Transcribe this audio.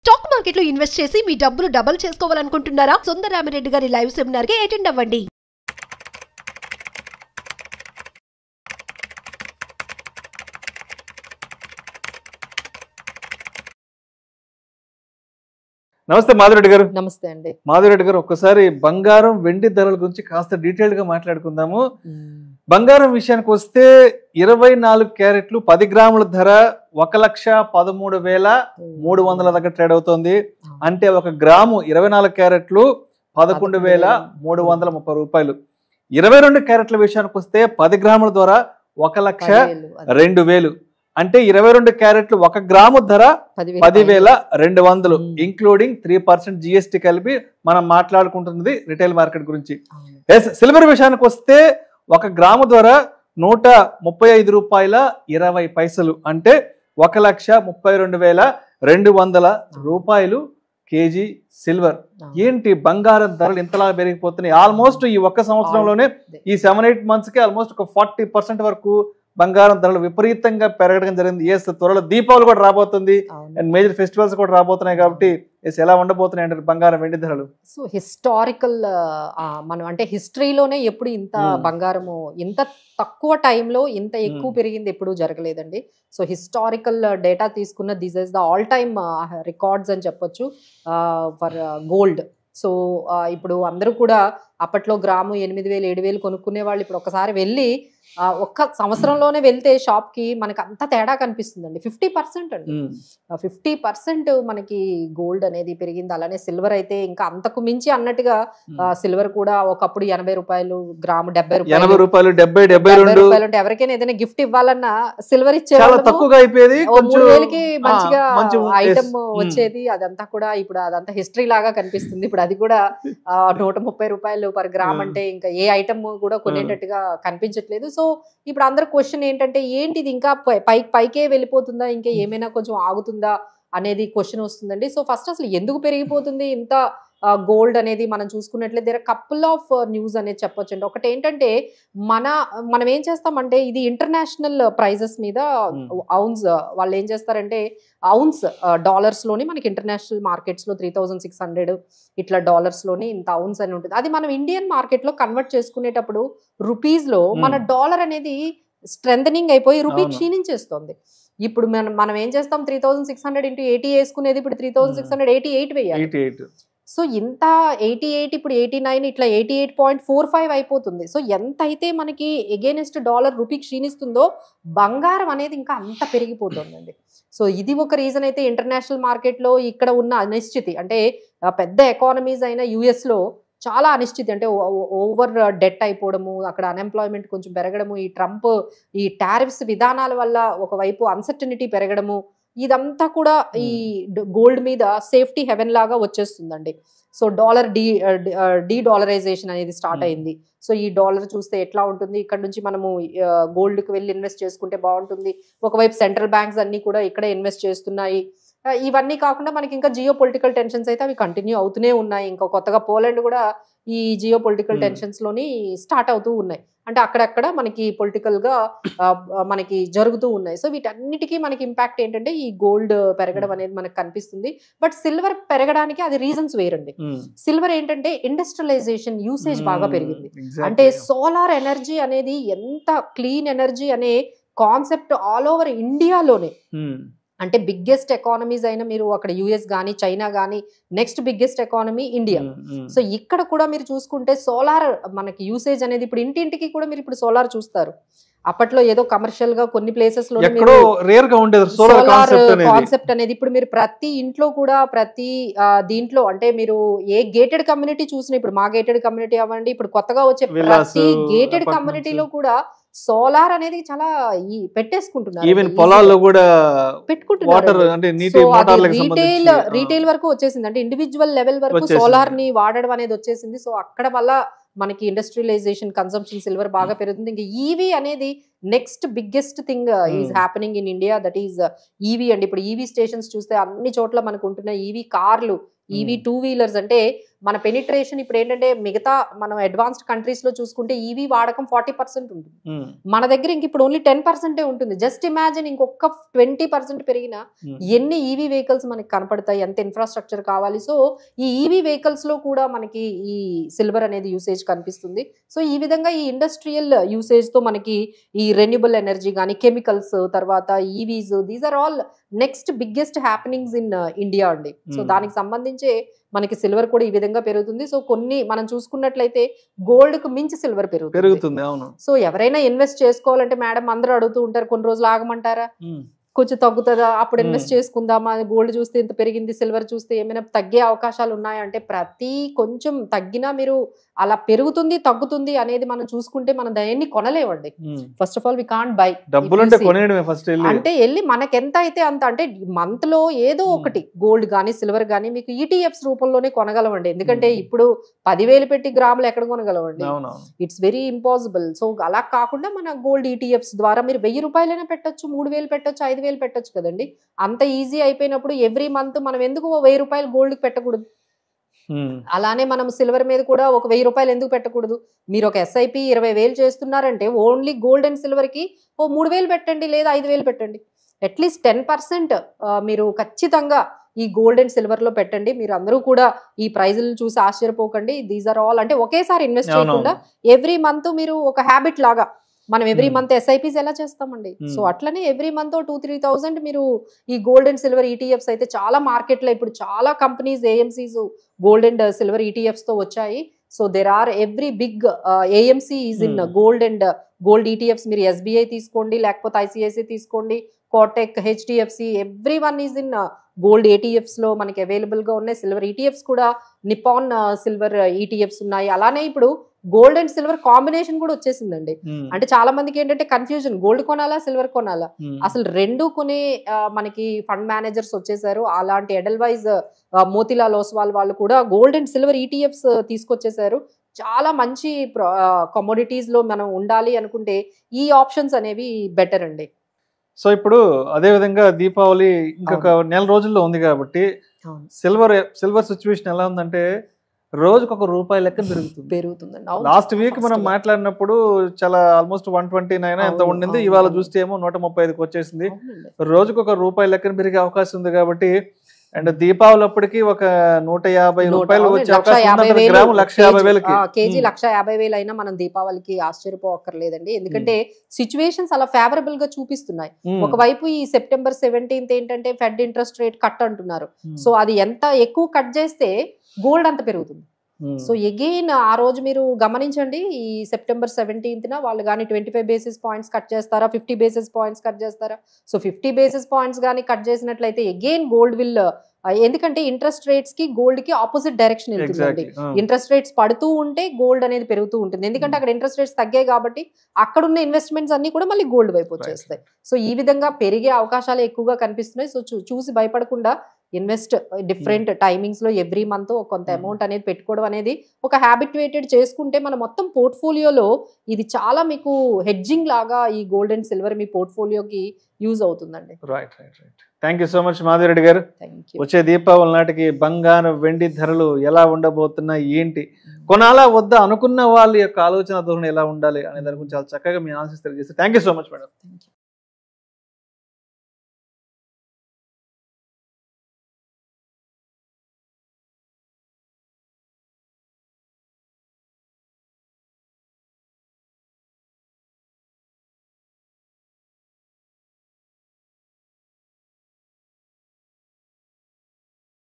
Stock market లో invest చేసి మీ డబ్బులు డబుల్ చేసుకోవాలనుకుంటున్నారా? సుందరరామిరెడ్డి గారి లైవ్ సెమినార్ కి అటెండ్ అవ్వండి. నమస్తే మాధురెడ్డి గారు. నమస్తే అండి. మాధురెడ్డి గారు, ఒక్కసారి బంగారం వెండి ధరల గురించి కాస్త డీటెయిల్డ్ గా మాట్లాడుకుందాము. బంగారం విషయానికి వస్తే 24 క్యారెట్లు 10 గ్రాముల ధర 1,13,300 దగ్గర ట్రేడ్ అవుతుంది. అంటే ఒక గ్రాము 24 క్యారెట్లు 11,330 రూపాయలు. 22 క్యారెట్ల విషయానికి వస్తే 10 గ్రాముల ద్వారా 1,02,000. అంటే 22 క్యారెట్లు 1 గ్రాము ధర 10,200, ఇంక్లూడింగ్ 3% జిఎస్టీ కలిపి మనం మాట్లాడుకుంటున్నది రిటైల్ మార్కెట్ గురించి. సిల్వర్ విషయానికి వస్తే 1 గ్రాము ద్వారా 135 రూపాయల 20 పైసలు, అంటే 1,32,200 రూపాయలు కేజీ సిల్వర్. ఏంటి బంగారం ధరలు ఇంతలా పెరిగిపోతున్నాయి? ఆల్మోస్ట్ ఈ ఒక్క సంవత్సరంలోనే ఈ 7-8 months కి ఆల్మోస్ట్ ఒక 40% వరకు బంగారం ధరలు విపరీతంగా పెరగడం జరిగింది. త్వరలో దీపావళి కూడా రాబోతుంది అండ్ మేజర్ ఫెస్టివల్స్ కూడా రాబోతున్నాయి కాబట్టి ఎలా ఉండబోతున్నాయి అంటే బంగారం వెండి ధరలు? సో హిస్టారికల్ మనం అంటే హిస్టరీలోనే ఎప్పుడు ఇంత బంగారము ఇంత తక్కువ టైంలో ఇంత ఎక్కువ పెరిగింది ఎప్పుడు జరగలేదండి. సో హిస్టారికల్ డేటా తీసుకున్న this is the all time records అని చెప్పొచ్చు ఫర్ గోల్డ్. సో ఇప్పుడు అందరూ కూడా అప్పట్లో గ్రాము 8,000-7,000 కొనుక్కునే వాళ్ళు ఇప్పుడు ఒకసారి వెళ్ళి ఒక్క సంవత్సరంలోనే వెళ్తే షాప్ కి మనకి అంత తేడా కనిపిస్తుందండి. 50% అండి, 50% మనకి గోల్డ్ అనేది పెరిగింది. అలానే సిల్వర్ అయితే ఇంకా అంతకు మించి అన్నట్టుగా సిల్వర్ కూడా ఒకప్పుడు 80 రూపాయలు గ్రాము, 70 రూపాయలు అంటే ఎవరికైనా ఏదైనా గిఫ్ట్ ఇవ్వాలన్నా సిల్వర్ ఇచ్చేవాళ్ళు. 3,000కి మంచిగా ఐటమ్ వచ్చేది. అదంతా కూడా ఇప్పుడు అదంతా హిస్టరీ లాగా కనిపిస్తుంది. ఇప్పుడు అది కూడా 130 రూపాయలు పర్ గ్రామ్ అంటే ఇంకా ఏ ఐటమ్ కూడా కొనేటట్టుగా కనిపించట్లేదు. సో ఇప్పుడు అందరు క్వశ్చన్ ఏంటంటే ఏంటిది ఇంకా పైకే వెళ్ళిపోతుందా, ఇంకా ఏమైనా కొంచెం ఆగుతుందా అనేది క్వశ్చన్ వస్తుందండి. సో ఫస్ట్ అసలు ఎందుకు పెరిగిపోతుంది ఇంత గోల్డ్ అనేది మనం చూసుకున్నట్లయితే దేర్ కపుల్ ఆఫ్ న్యూస్ అనేది చెప్పొచ్చండి. ఒకటి ఏంటంటే మనం ఏం చేస్తామంటే ఇది ఇంటర్నేషనల్ ప్రైజెస్ మీద ఔన్స్ వాళ్ళు ఏం చేస్తారంటే ఔన్స్ డాలర్స్లోని మనకి ఇంటర్నేషనల్ మార్కెట్స్లో 3,600 ఇట్లా డాలర్స్లోని ఇంత ఔన్స్ అని ఉంటుంది. అది మనం ఇండియన్ మార్కెట్లో కన్వర్ట్ చేసుకునేటప్పుడు రూపీస్లో మన డాలర్ అనేది స్ట్రెంథనింగ్ అయిపోయి రూపీ క్షీణించేస్తుంది. ఇప్పుడు మనం ఏం చేస్తాం 3,600 × 80 వేసుకునేది ఇప్పుడు 3,688 వేయాలి. సో ఇంత 88 ఇప్పుడు 89 ఇట్లా 88.45 అయిపోతుంది. సో ఎంత అయితే మనకి ఎగైనెస్ట్ డాలర్ రూపీ క్షీణిస్తుందో బంగారం అనేది ఇంకా అంత పెరిగిపోతుందండి. సో ఇది ఒక రీజన్ అయితే ఇంటర్నేషనల్ మార్కెట్లో ఇక్కడ ఉన్న అనిశ్చితి అంటే పెద్ద ఎకానమీస్ అయిన యుఎస్లో చాలా అనిశ్చితి అంటే ఓవర్ డెట్ అయిపోవడము, అక్కడ అన్ఎంప్లాయ్మెంట్ కొంచెం పెరగడము, ఈ ట్రంప్ ఈ టారిఫ్స్ విధానాల వల్ల ఒకవైపు అన్సర్టనిటీ పెరగడము, ఇదంతా కూడా ఈ గోల్డ్ మీద సేఫ్టీ హెవెన్ లాగా వచ్చేస్తుందండి. సో డాలర్ డీ డాలరైజేషన్ అనేది స్టార్ట్ అయింది. సో ఈ డాలర్ చూస్తే ఎట్లా ఉంటుంది, ఇక్కడ నుంచి మనము గోల్డ్కి వెళ్ళి ఇన్వెస్ట్ చేసుకుంటే బాగుంటుంది. ఒకవైపు సెంట్రల్ బ్యాంక్స్ అన్ని కూడా ఇక్కడే ఇన్వెస్ట్ చేస్తున్నాయి. ఇవన్నీ కాకుండా మనకి ఇంకా జియో పొలిటికల్ టెన్షన్స్ అయితే అవి కంటిన్యూ అవుతూనే ఉన్నాయి. ఇంకా కొత్తగా పోలాండ్ కూడా ఈ జియో పొలిటికల్ టెన్షన్స్ లోని స్టార్ట్ అవుతూ ఉన్నాయి. అంటే అక్కడక్కడ మనకి పొలిటికల్ గా మనకి జరుగుతూ ఉన్నాయి. సో వీటన్నిటికీ మనకి ఇంపాక్ట్ ఏంటంటే ఈ గోల్డ్ పెరగడం అనేది మనకు కనిపిస్తుంది. బట్ సిల్వర్ పెరగడానికి అది రీజన్స్ వేరండి. సిల్వర్ ఏంటంటే ఇండస్ట్రియలైజేషన్ యూసేజ్ బాగా పెరిగింది. అంటే సోలార్ ఎనర్జీ అనేది ఎంత క్లీన్ ఎనర్జీ అనే కాన్సెప్ట్ ఆల్ ఓవర్ ఇండియాలోనే అంటే బిగ్గెస్ట్ ఎకానమీస్ అయినా మీరు అక్కడ యుఎస్ కానీ చైనా కానీ next biggest economy India. So ఇక్కడ కూడా మీరు చూసుకుంటే సోలార్ మనకి యూసేజ్ అనేది ఇప్పుడు ఇంటింటికి కూడా మీరు ఇప్పుడు సోలార్ చూస్తారు. అప్పట్లో ఏదో కమర్షియల్ గా కొన్ని ప్లేసెస్ లో సోలార్ కాన్సెప్ట్ అనేది ఇప్పుడు మీరు ప్రతి ఇంట్లో కూడా ప్రతి దీంట్లో అంటే మీరు ఏ గేటెడ్ కమ్యూనిటీ చూసినా ఇప్పుడు మా గేటెడ్ కమ్యూనిటీ అవ్వండి, ఇప్పుడు కొత్తగా వచ్చే ప్రతి గేటెడ్ కమ్యూనిటీలో కూడా సోలార్ అనేది చాలా పెట్టేసుకుంటున్నారు. రీటైల్ వరకు వచ్చేసింది. అంటే ఇండివిజువల్ లెవెల్ వరకు సోలార్ ని వాడడం అనేది వచ్చేసింది. సో అక్కడ వల్ల మనకి ఇండస్ట్రియలైజేషన్ కన్సంప్షన్ సిల్వర్ బాగా పెరుగుతుంది. ఇంకా ఈవీ అనేది next biggest thing is happening in India, that is EV అండి. ఇప్పుడు ఈవీ స్టేషన్స్ చూస్తే అన్ని చోట్ల మనకు ఉంటున్న ఈవీ కార్లు, ఈవీ 2 వీలర్స్. అంటే మన పెనిట్రేషన్ ఇప్పుడు ఏంటంటే మిగతా మనం అడ్వాన్స్డ్ కంట్రీస్ లో చూసుకుంటే ఈవీ వాడకం 40% ఉంటుంది, మన దగ్గర ఇంక ఇప్పుడు ఓన్లీ 10% ఉంటుంది. జస్ట్ ఇమాజిన్ ఇంకొక 20% పెరిగినా ఎన్ని ఈవీ వెహికల్స్ మనకి కనపడతాయి, ఎంత ఇన్ఫ్రాస్ట్రక్చర్ కావాలి. సో ఈ ఈవీ వెహికల్స్ లో కూడా మనకి ఈ సిల్వర్ అనేది యూసేజ్ కనిపిస్తుంది. సో ఈ విధంగా ఈ ఇండస్ట్రియల్ యూసేజ్ తో మనకి ఈ రెన్యూబుల్ ఎనర్జీ కానీ, కెమికల్స్, తర్వాత EVs, these are all next biggest happenings in India అండి. సో దానికి సంబంధించి మనకి సిల్వర్ కూడా ఈ విధంగా పెరుగుతుంది. సో కొన్ని మనం చూసుకున్నట్లయితే గోల్డ్ కు మించి సిల్వర్ పెరుగుతుంది. అవును. సో ఎవరైనా ఇన్వెస్ట్ చేసుకోవాలంటే మేడం అందరూ అడుగుతూ ఉంటారు, కొన్ని రోజులు ఆగమంటారా, కొంచెం తగ్గుతుందా, అప్పుడు ఇన్వెస్ట్ చేసుకుందామా, గోల్డ్ చూస్తే ఇంత పెరిగింది, సిల్వర్ చూస్తే ఏమైనా తగ్గే అవకాశాలు ఉన్నాయా అంటే ప్రతి కొంచెం తగ్గినా మీరు అలా పెరుగుతుంది తగ్గుతుంది అనేది మనం చూసుకుంటే మనం దాన్ని కొనలేవండి. First of all we can't buy. అంటే వెళ్ళి మనకెంత అయితే అంత, అంటే మంత్ లో ఏదో ఒకటి గోల్డ్ గానీ సిల్వర్ గానీ మీకు ఈటీఎఫ్స్ రూపంలోనే కొనగలవండి. ఎందుకంటే ఇప్పుడు 10,000 పెట్టి గ్రాములు ఎక్కడ కొనగలవండి, ఇట్స్ వెరీ ఇంపాసిబుల్. సో అలా కాకుండా మన గోల్డ్ ఈటీఎఫ్స్ ద్వారా మీరు 1,000 రూపాయలైనా పెట్టొచ్చు, 3,000 పెట్టొచ్చు, 5,000 పెట్టొచ్చు కదండి. అంత ఈజీ అయిపోయినప్పుడు ఎవ్రీ మంత్ మనం ఎందుకు 1,000 రూపాయలు గోల్డ్ పెట్టకూడదు? అలానే మనం సిల్వర్ మీద కూడా ఒక 1,000 రూపాయలు ఎందుకు పెట్టకూడదు? మీరు ఒక ఎస్ఐపి 20,000 చేస్తున్నారంటే ఓన్లీ గోల్డ్ అండ్ సిల్వర్ కి 3,000 పెట్టండి, లేదా 5,000 పెట్టండి. అట్లీస్ట్ 10% మీరు ఖచ్చితంగా ఈ గోల్డ్ అండ్ సిల్వర్ లో పెట్టండి. మీరు అందరూ కూడా ఈ ప్రైజులను చూసి ఆశ్చర్యపోకండి. దీస్ ఆర్ ఆల్ అంటే ఒకేసారి ఇన్వెస్ట్ చేయకుండా ఎవ్రీ మంత్ మీరు ఒక హ్యాబిట్ లాగా, మనం ఎవ్రీ మంత్ ఎస్ఐపీస్ ఎలా చేస్తామండి, సో అట్లనే ఎవ్రీ మంత్ 2-3,000 మీరు ఈ గోల్డ్ అండ్ సిల్వర్ ఈటీఎఫ్స్ అయితే చాలా మార్కెట్ లో ఇప్పుడు చాలా companies AMCs gold and silver ETFs తో వచ్చాయి. So there are every big AMC is in gold and gold ETFs. మీరు ఎస్బీఐ తీసుకోండి, లేకపోతే ఐసిఐసిఐ తీసుకోండి, Kotak, HDFC, every one is in gold ETFs లో మనకి అవైలబుల్ గా ఉన్నాయి. సిల్వర్ ఈటీఎఫ్స్ కూడా నిపాన్ సిల్వర్ ఈటీఎఫ్స్ ఉన్నాయి. అలానే ఇప్పుడు గోల్డ్ అండ్ సిల్వర్ కాంబినేషన్ కూడా వచ్చేసిందండి. అంటే చాలా మందికి ఏంటంటే కన్ఫ్యూజన్, గోల్డ్ కొనాలా సిల్వర్ కొనాలా, అసలు రెండు కొనే మనకి ఫండ్ మేనేజర్స్ వచ్చేసారు. అలాంటి ఎడల్వైజ్ మోతిలాల్ ఓస్వాల్ వాళ్ళు కూడా గోల్డ్ అండ్ సిల్వర్ ఈటీఎఫ్స్ తీసుకొచ్చేసారు. చాలా మంచి కమోడిటీస్ లో మనం ఉండాలి అనుకుంటే ఈ ఆప్షన్స్ అనేవి బెటర్ అండి. సో ఇప్పుడు అదే విధంగా దీపావళి ఇంకొక నెల రోజుల్లో ఉంది కాబట్టి సిల్వర్ సిచ్యువేషన్ ఎలా ఉందంటే రోజుకు ₹1 లెక్క పెరుగుతుందండి. లాస్ట్ వీక్ మనం మాట్లాడినప్పుడు చాలా ఆల్మోస్ట్ 129 ఎంత ఉండింది, ఇవాళ చూస్తే ఏమో 135కి వచ్చేసింది. రోజుకు ₹1 లెక్కన పెరిగే అవకాశం ఉంది కాబట్టి, అండ్ దీపావళి అప్పటికి ఒక 150 రూపాయలు వచ్చే అవకాశం ఉంది. గ్రాము 150,000 కేజీ 150,000 అయినా మనం దీపావళికి ఆశ్చర్యపోక్కర్లేదండి. ఎందుకంటే సిచ్యువేషన్స్ అలా ఫేవరబుల్ గా చూపిస్తున్నాయి. ఒకవైపు ఈ సెప్టెంబర్ 17th ఏంటంటే ఫెడ్ ఇంట్రెస్ట్ రేట్ కట్ అంటున్నారు. సో అది ఎంత ఎక్కువ కట్ చేస్తే గోల్డ్ అంత పెరుగుతుంది. సో అగైన్ ఆ రోజు మీరు గమనించండి, ఈ సెప్టెంబర్ 17th వాళ్ళు కానీ 25 బేసిస్ పాయింట్స్ కట్ చేస్తారా, 50 బేసిస్ పాయింట్స్ కట్ చేస్తారా? సో 50 బేసిస్ పాయింట్స్ కానీ కట్ చేసినట్లయితే అగైన్ గోల్డ్ విల్, ఎందుకంటే ఇంట్రెస్ట్ రేట్స్ కి గోల్డ్ కి ఆపోజిట్ డైరెక్షన్ వెళ్తుందండి. ఇంట్రెస్ట్ రేట్స్ పడుతూ ఉంటే గోల్డ్ అనేది పెరుగుతూ ఉంటుంది. ఎందుకంటే అక్కడ ఇంట్రెస్ట్ రేట్స్ తగ్గాయి కాబట్టి అక్కడున్న ఇన్వెస్ట్మెంట్స్ అన్ని కూడా మళ్ళీ గోల్డ్ వైపు వచ్చేస్తాయి. సో ఈ విధంగా పెరిగే అవకాశాలు ఎక్కువగా కనిపిస్తున్నాయి. సో చూసి భయపడకుండా ఇన్వెస్ట్ డిఫరెంట్ టైమింగ్స్ లో ఎవ్రీ మంత్ కొంత అమౌంట్ అనేది పెట్టుకోవడం అనేది ఒక హ్యాబిట్యుయేటెడ్ చేసుకుంటే మన మొత్తం పోర్ట్ఫోలియోలో ఇది చాలా మీకు హెడ్జింగ్ లాగా ఈ gold and silver me పోర్ట్ఫోలియోకి use అవుతుందండి. Right. Thank you so much Madhavi Reddy గారు. వచ్చే దీపావళి నాటికి బంగారం వెండి ధరలు ఎలా ఉండబోతున్నాయి, ఏంటి కొనాలా వద్దా అనుకున్న వాళ్ళ యొక్క ఆలోచన ధోరణి ఎలా ఉండాలి అనే దాని గురించి చాలా చక్కగా మీ ఆన్సర్స్ తెలియజేస్తారు. Thank you so much madam.